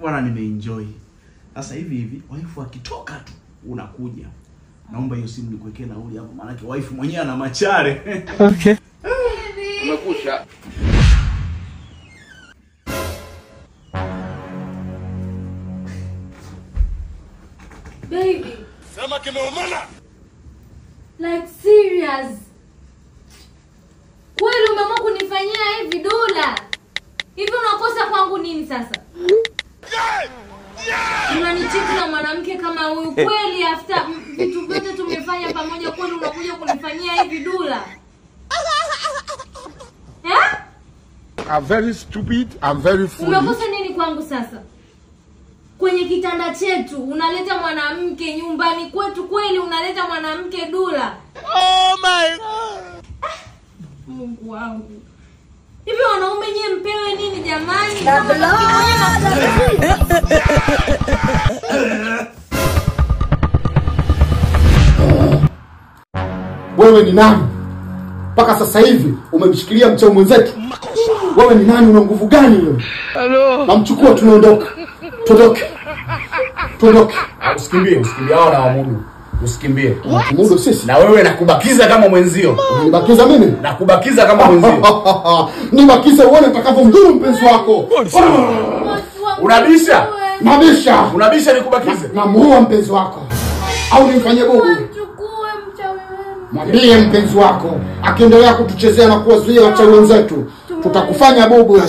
bwana nimeenjoy. Sasa hivi wife akitoka tu unakuja. Naomba hiyo simu nikuwekee nauli hapo maana yake wife mwenyewe ana machare. Okay. Umekusha. Baby. Sema kimeumana. Like serious. Kweli umeamua kunifanyia hivi Dula? Hivi unakosa kwangu nini sasa? Unanichiti na mwanamke kama huyu kweli after vitu vyote tumefanya pamoja kweli unakuja kunifanyia hivi Dula? Eh? I'm very stupid, I'm very foolish. Umekosa nini kwangu sasa? Kwenye kitanda chetu unaleta mwanamke, nyumbani kwetu kweli unaleta mwanamke Dula? Oh my God. Mungu wangu. Hivi wanaume nyie mpewe nini jamani? Wewe ni nani? Paka sasa hivi umemshikilia mchao mwenzetu. Wewe ni nani, una nguvu gani wewe? Hello. Namchukua tunaondoka. Tuondoke. Usikimbie hao na wamudu. Usikimbie. Mudo sisi. Na wewe nakubakiza kama mwenzio. Unibakiza mimi? Nakubakiza kama mwenzio. Nibakize uone utakapomdhuru mpenzi wako. Unabisha? Nabisha. Unabisha nikubakize? Namuua mpenzi wako. Au nimfanyie bovu? Chukue mchawi wenu. Mwambie mpenzi wako akiendelea kutuchezea na kuwazuia wachawi wenzetu tutakufanya bobu.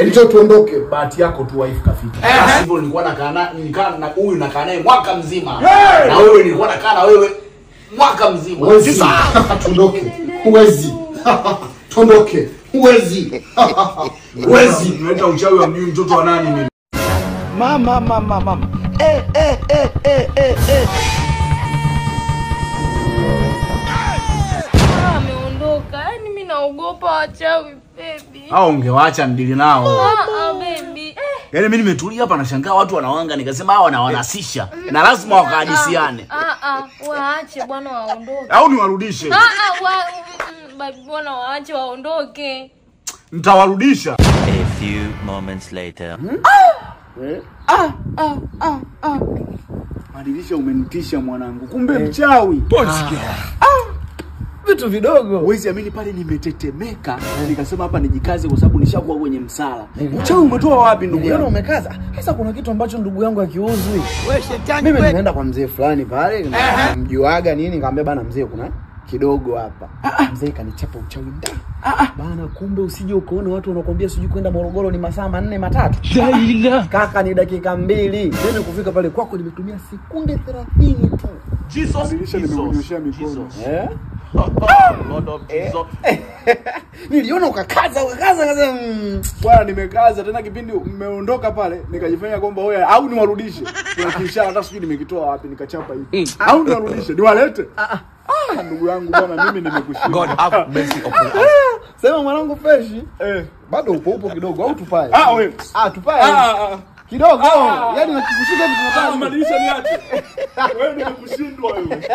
Njoo tuondoke. Bahati yako tu wife kafika. Hivyo nilikuwa nikaa na huyu nakaa naye mwaka mzima. Na wewe nilikuwa nakaa na wewe mwaka mzima. Tuondoke. Huwezi. Tuondoke. Huwezi. Huwezi. Unaenda uchawi wa mjui mtoto wa nani mimi? Mama. Ameondoka. Yaani mimi naogopa wachawi baby. Hao ungewaacha ndili nao. Baby. Yaani mimi nimetulia hapa nashangaa watu wanawanga nikasema hao wanawanasisha. Na lazima wakahadisiane. Waache bwana waondoke. Au niwarudishe? Bwana waache waondoke. Nitawarudisha. A few moments later. Madirisha umenitisha mwanangu. Kumbe mchawi. Vitu vidogo. Huwezi amini pale nimetetemeka. Nikasema hapa nijikaze kwa sababu nishakuwa kwenye msala. Uchawi umetoa wapi ndugu yangu? Umekaza. Sasa kuna kitu ambacho ndugu yangu akiuzwi. Wewe shetani. Mimi nimeenda kwa mzee fulani pale, mjuaga nini, nikamwambia bana mzee kuna kidogo hapa. Mzee kanichapa uchawi ndani. Bana kumbe usije ukaona watu wanakuambia sijui kwenda Morogoro ni masaa 4 matatu. Kaka ni dakika 2. Mimi kufika pale kwako nimetumia sekunde 30 tu. Jesus. Nimekunyosha mikono. Lord of Jesus. Niliona ukakaza. Bwana nimekaza tena kipindi mmeondoka pale nikajifanya kwamba wewe au niwarudishe. Nikisha hata sijui nimekitoa wapi nikachapa hivi. Au niwarudishe niwalete. Ndugu yangu bwana mimi nimekushinda. God have mercy upon us. Sema mwanangu freshi. Bado upo kidogo au tupae? Wewe. Tupae. Kidogo. Yaani nakikushika hivi tunataka. Madirisha niache. Wewe nimekushindwa wewe.